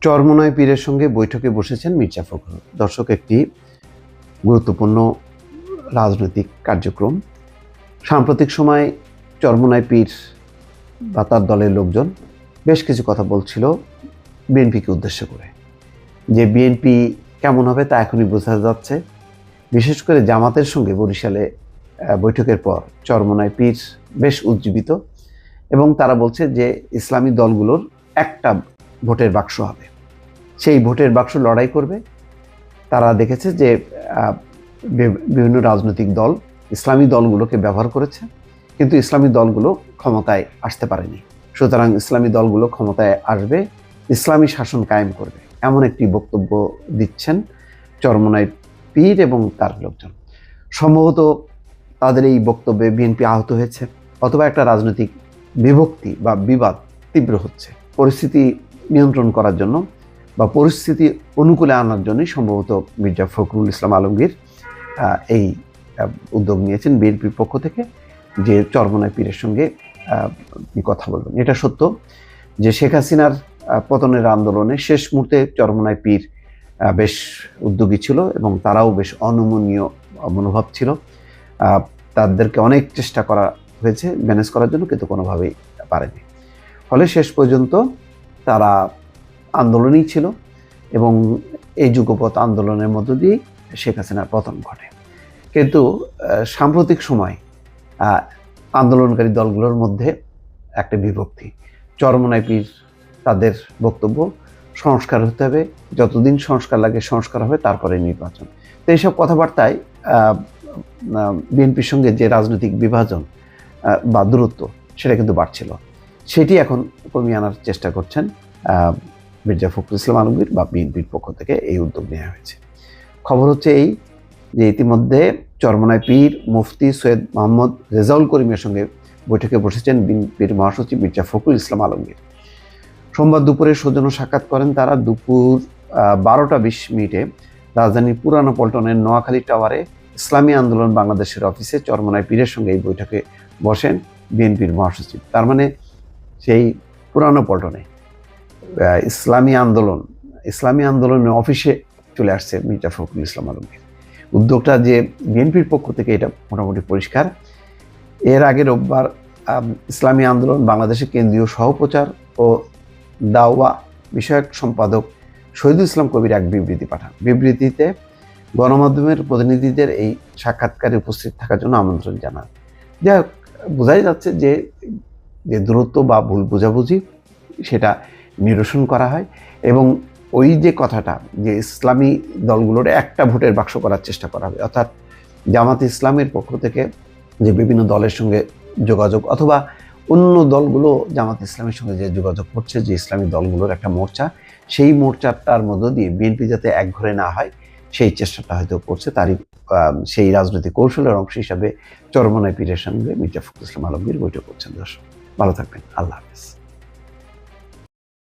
চরমোনাই পীরের সঙ্গে বৈঠকে বসেছেন মির্জা ফখরুল। দর্শক, একটি গুরুত্বপূর্ণ রাজনৈতিক কার্যক্রম। সাম্প্রতিক সময় চরমোনাই পীর বা তার দলের লোকজন বেশ কিছু কথা বলছিল বিএনপিকে উদ্দেশ্য করে, যে বিএনপি কেমন হবে তা এখনই বোঝা যাচ্ছে। বিশেষ করে জামাতের সঙ্গে বরিশালে বৈঠকের পর চরমোনাই পীর বেশ উজ্জীবিত এবং তারা বলছে যে ইসলামী দলগুলোর একটা ভোটের বাক্স হবে, সেই ভোটের বাক্স লড়াই করবে। তারা দেখেছে যে বিভিন্ন রাজনৈতিক দল ইসলামী দলগুলোকে ব্যবহার করেছে, কিন্তু ইসলামী দলগুলো ক্ষমতায় আসতে পারেনি। সুতরাং ইসলামী দলগুলো ক্ষমতায় আসবে, ইসলামী শাসন কায়েম করবে, এমন একটি বক্তব্য দিচ্ছেন চরমোনাই পীর এবং তার লোকজন। সম্ভবত তাদের এই বক্তব্যে বিএনপি আহত হয়েছে, অথবা একটা রাজনৈতিক বিভক্তি বা বিবাদ তীব্র হচ্ছে। পরিস্থিতি নিয়ন্ত্রণ করার জন্য বা পরিস্থিতি অনুকূলে আনার জন্যই সম্ভবত মির্জা ফখরুল ইসলাম আলমগীর এই উদ্যোগ নিয়েছেন বিএনপির পক্ষ থেকে, যে চরমোনাই পীরের সঙ্গে কথা বলবেন। এটা সত্য যে শেখ হাসিনার পতনের আন্দোলনে শেষ মুহূর্তে চরমোনাই পীর বেশ উদ্যোগী ছিল এবং তারাও বেশ অনমনীয় মনোভাব ছিল। তাদেরকে অনেক চেষ্টা করা হয়েছে ম্যানেজ করার জন্য, কিন্তু কোনোভাবেই পারেনি। ফলে শেষ পর্যন্ত তারা আন্দোলনই ছিল এবং এই যুগপৎ আন্দোলনের মধ্য দিয়ে শেখ হাসিনার পতন ঘটে। কিন্তু সাম্প্রতিক সময় আন্দোলনকারী দলগুলোর মধ্যে একটা বিভক্তি। চরমোনাই পীর তাদের বক্তব্য সংস্কার হতে হবে, যতদিন সংস্কার লাগে সংস্কার হবে, তারপরে নির্বাচন। তো এইসব কথাবার্তায় বিএনপির সঙ্গে যে রাজনৈতিক বিভাজন বা দূরত্ব সেটা কিন্তু বাড়ছিল। সেটি এখন কমিয়ে আনার চেষ্টা করছেন মির্জা ফখরুল ইসলাম আলমগীর বা বিএনপির পক্ষ থেকে এই উদ্যোগ নেওয়া হয়েছে। খবর হচ্ছে এই যে ইতিমধ্যে চরমোনাই পীর মুফতি সৈয়দ মোহাম্মদ রেজাউল করিমের সঙ্গে বৈঠকে বসেছেন বিএনপির মহাসচিব মির্জা ফখরুল ইসলাম আলমগীর। সোমবার দুপুরে সৌজন্য সাক্ষাৎ করেন তারা। দুপুর 12টা 20 মিনিটে রাজধানীর পুরানো পল্টনের নোয়াখালী টাওয়ারে ইসলামী আন্দোলন বাংলাদেশের অফিসে চরমোনাই পীরের সঙ্গে এই বৈঠকে বসেন বিএনপির মহাসচিব। তার মানে সেই পুরানো পল্টনে ইসলামী আন্দোলনের অফিসে চলে আসছে মির্জা ফখরুল ইসলাম আলমগীর। উদ্যোগটা যে বিএনপির পক্ষ থেকে, এটা মোটামুটি পরিষ্কার। এর আগে রোববার ইসলামী আন্দোলন বাংলাদেশের কেন্দ্রীয় সহপ্রচার ও দাওয়া বিষয়ক সম্পাদক শহীদুল ইসলাম কবির এক বিবৃতি পাঠান। বিবৃতিতে গণমাধ্যমের প্রতিনিধিদের এই সাক্ষাৎকারে উপস্থিত থাকার জন্য আমন্ত্রণ জানান। যা বোঝাই যাচ্ছে যে দূরত্ব বা ভুল বোঝাবুঝি সেটা নিরসন করা হয়, এবং ওই যে কথাটা যে ইসলামী দলগুলোর একটা ভোটের বাক্স করার চেষ্টা করা হবে, অর্থাৎ জামাতে ইসলামের পক্ষ থেকে যে বিভিন্ন দলের সঙ্গে যোগাযোগ, অথবা অন্য দলগুলো জামাতে ইসলামের সঙ্গে যে যোগাযোগ করছে, যে ইসলামী দলগুলোর একটা মোর্চা, সেই মোর্চাটার মধ্য দিয়ে বিএনপি যাতে একঘরে না হয় সেই চেষ্টাটা হয়তো করছে। তারই সেই রাজনৈতিক কৌশলের অংশ হিসাবে চরমোনাই পীরের সঙ্গে মির্জা ফখরুল ইসলাম আলমগীর বৈঠক করছেন। দর্শক, ভালো থাকবেন। আল্লাহ হাফেজ।